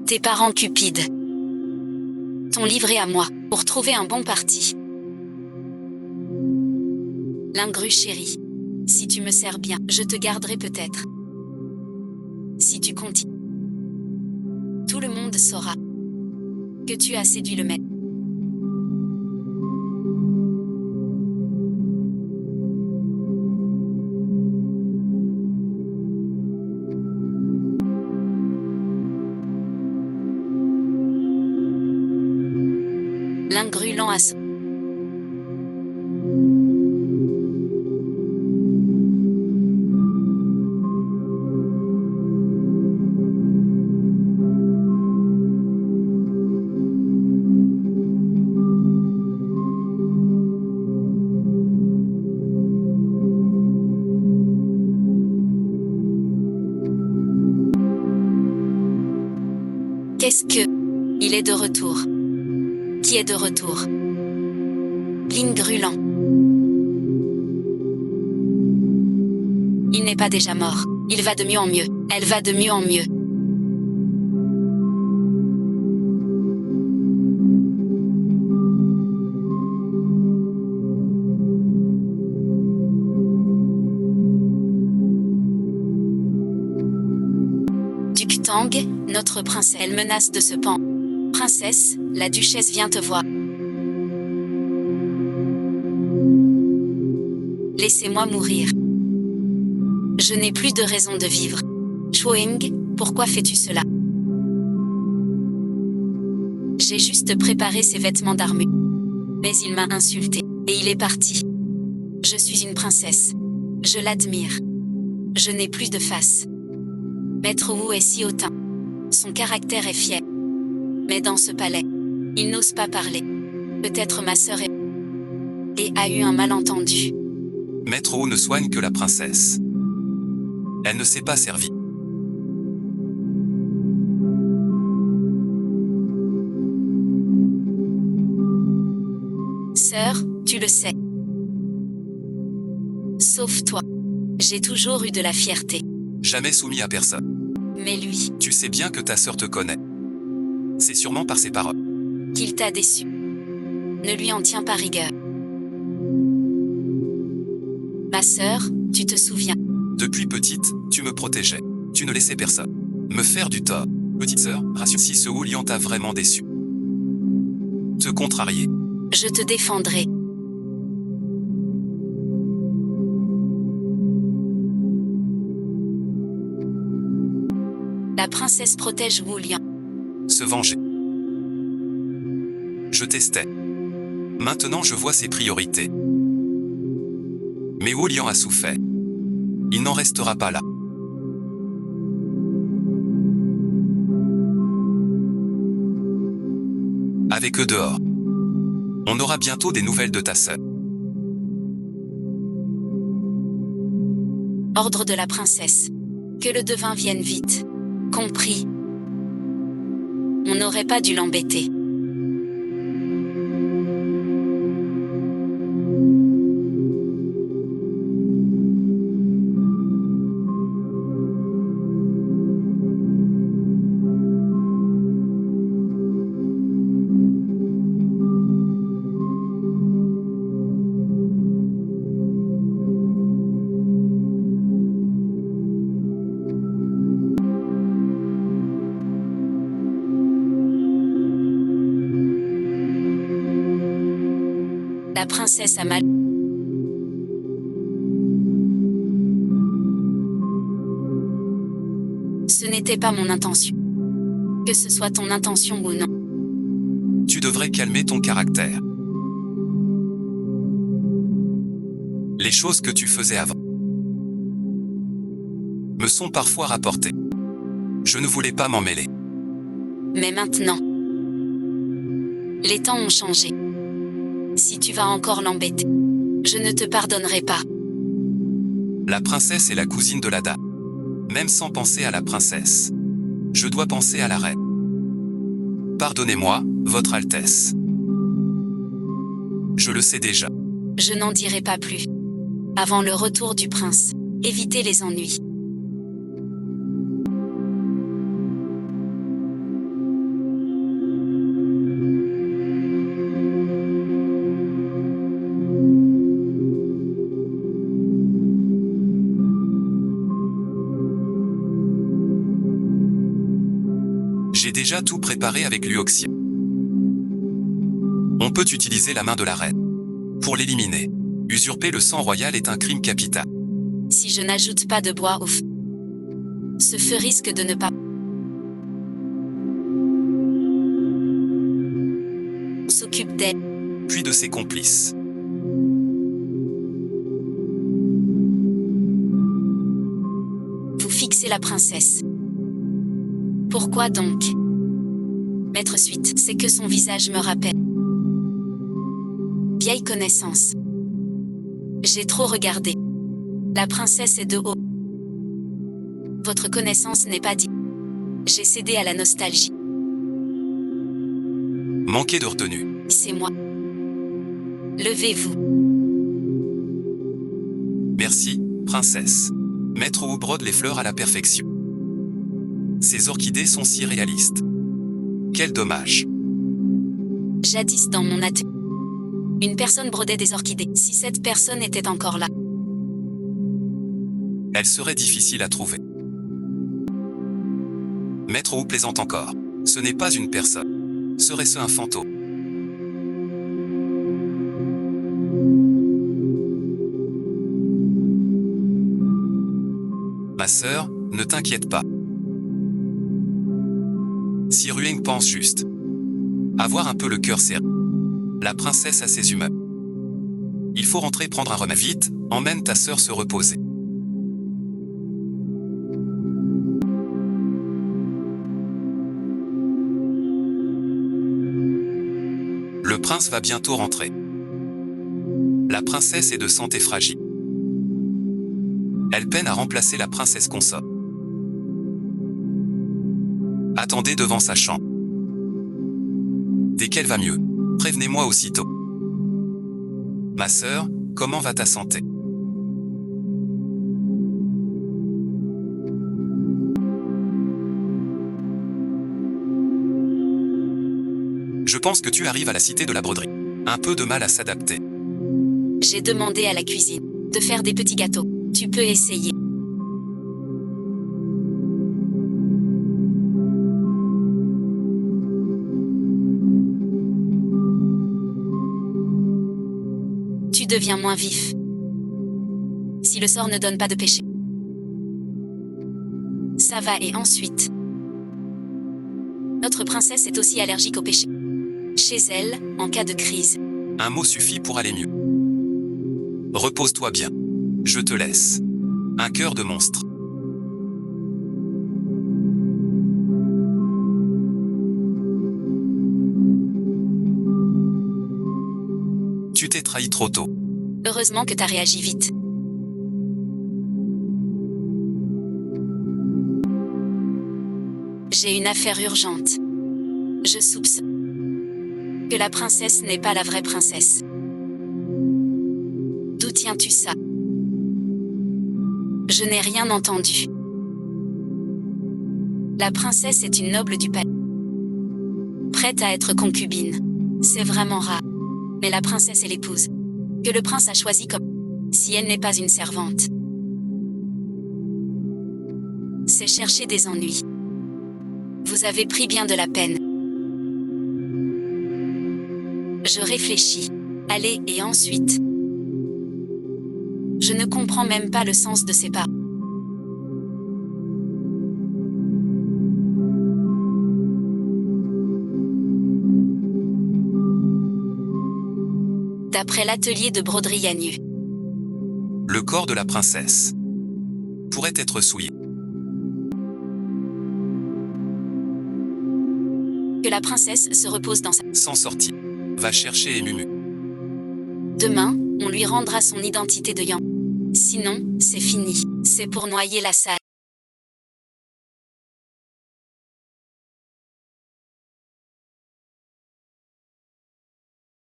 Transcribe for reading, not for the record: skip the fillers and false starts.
Tes parents cupides t'ont livré à moi, pour trouver un bon parti. L'ingru chéri. Si tu me sers bien, je te garderai peut-être. Si tu continues, tout le monde saura que tu as séduit le maître. L'ingru lent à son... Qu'est-ce que... Il est de retour. Qui est de retour? L'ingru lent. Il n'est pas déjà mort. Il va de mieux en mieux. Elle va de mieux en mieux. Duc Tang, notre princesse. Elle menace de se pendre. Princesse, la duchesse vient te voir. Laissez-moi mourir. Je n'ai plus de raison de vivre. Chuang, pourquoi fais-tu cela? J'ai juste préparé ses vêtements d'armure. Mais il m'a insulté, et il est parti. Je suis une princesse. Je l'admire. Je n'ai plus de face. Maître Wu est si hautain. Son caractère est fier. Mais dans ce palais, il n'ose pas parler. Peut-être ma sœur a eu un malentendu. Maître Wu ne soigne que la princesse. Elle ne s'est pas servie. Sœur, tu le sais. Sauf toi. J'ai toujours eu de la fierté. Jamais soumis à personne. Mais lui, Tu sais bien que ta sœur te connaît. C'est sûrement par ses paroles. qu'il t'a déçu. Ne lui en tiens pas rigueur. Ma sœur, tu te souviens. Depuis petite, tu me protégeais. Tu ne laissais personne me faire du tort. Petite sœur, rassure si ce Wu Liang t'a vraiment déçu. Te contrarier. Je te défendrai. La princesse protège Wu Liang. Se venger. Je testais. Maintenant je vois ses priorités. Mais Wu Liang a souffert. Il n'en restera pas là. Avec eux dehors. On aura bientôt des nouvelles de ta sœur. Ordre de la princesse. Que le devin vienne vite. Compris. On n'aurait pas dû l'embêter. La princesse a mal. Ce n'était pas mon intention. Que ce soit ton intention ou non. Tu devrais calmer ton caractère. Les choses que tu faisais avant me sont parfois rapportées. Je ne voulais pas m'en mêler. Mais maintenant, les temps ont changé. Si tu vas encore l'embêter, je ne te pardonnerai pas. La princesse est la cousine de la dame. Même sans penser à la princesse, je dois penser à la reine. Pardonnez-moi, Votre Altesse. Je le sais déjà. Je n'en dirai pas plus. Avant le retour du prince, évitez les ennuis. J'ai déjà tout préparé avec Luoxia. On peut utiliser la main de la reine pour l'éliminer. Usurper le sang royal est un crime capital. Si je n'ajoute pas de bois au feu, ce feu risque de ne pas s'occupe d'elle. Puis de ses complices. Vous fixez la princesse. Pourquoi donc? Maître Suite, c'est que son visage me rappelle vieille connaissance. J'ai trop regardé. La princesse est de haut. Votre connaissance n'est pas dit. J'ai cédé à la nostalgie. Manquer de retenue. C'est moi. Levez-vous. Merci, princesse. Maître Wu brode les fleurs à la perfection. Ces orchidées sont si réalistes. Quel dommage. Jadis dans mon atelier, une personne brodait des orchidées. Si cette personne était encore là, Elle serait difficile à trouver. Maître Wu plaisante encore. Ce n'est pas une personne. Serait-ce un fantôme? Ma sœur, ne t'inquiète pas. Si Rueng pense juste. Avoir un peu le cœur serré. La princesse a ses humeurs. Il faut rentrer prendre un repas. Vite, emmène ta sœur se reposer. Le prince va bientôt rentrer. La princesse est de santé fragile. Elle peine à remplacer la princesse consort. Attendez devant sa chambre. Dès qu'elle va mieux, prévenez-moi aussitôt. Ma sœur, comment va ta santé? Je pense que tu arrives à la cité de la broderie. Un peu de mal à s'adapter. j'ai demandé à la cuisine de faire des petits gâteaux. Tu peux essayer. Tu deviens moins vif. Si le sort ne donne pas de péché. Ça va et ensuite. Notre princesse est aussi allergique au péché. Chez elle, en cas de crise. Un mot suffit pour aller mieux. Repose-toi bien. Je te laisse. Un cœur de monstre. Tu t'es trahi trop tôt. Heureusement que t'as réagi vite. J'ai une affaire urgente. Je soupçonne que la princesse n'est pas la vraie princesse. D'où tiens-tu ça? Je n'ai rien entendu. La princesse est une noble du palais. Prête à être concubine. C'est vraiment rare. Mais la princesse est l'épouse que le prince a choisie comme si elle n'est pas une servante. C'est chercher des ennuis. Vous avez pris bien de la peine. Je réfléchis. Allez, et ensuite. Je ne comprends même pas le sens de ces paroles. D'après l'atelier de broderie Yanu, Le corps de la princesse pourrait être souillé. que la princesse se repose dans sa... Sans sortir. Va chercher Emumu. Demain, on lui rendra son identité de Yang. Sinon, c'est fini. C'est pour noyer la salle.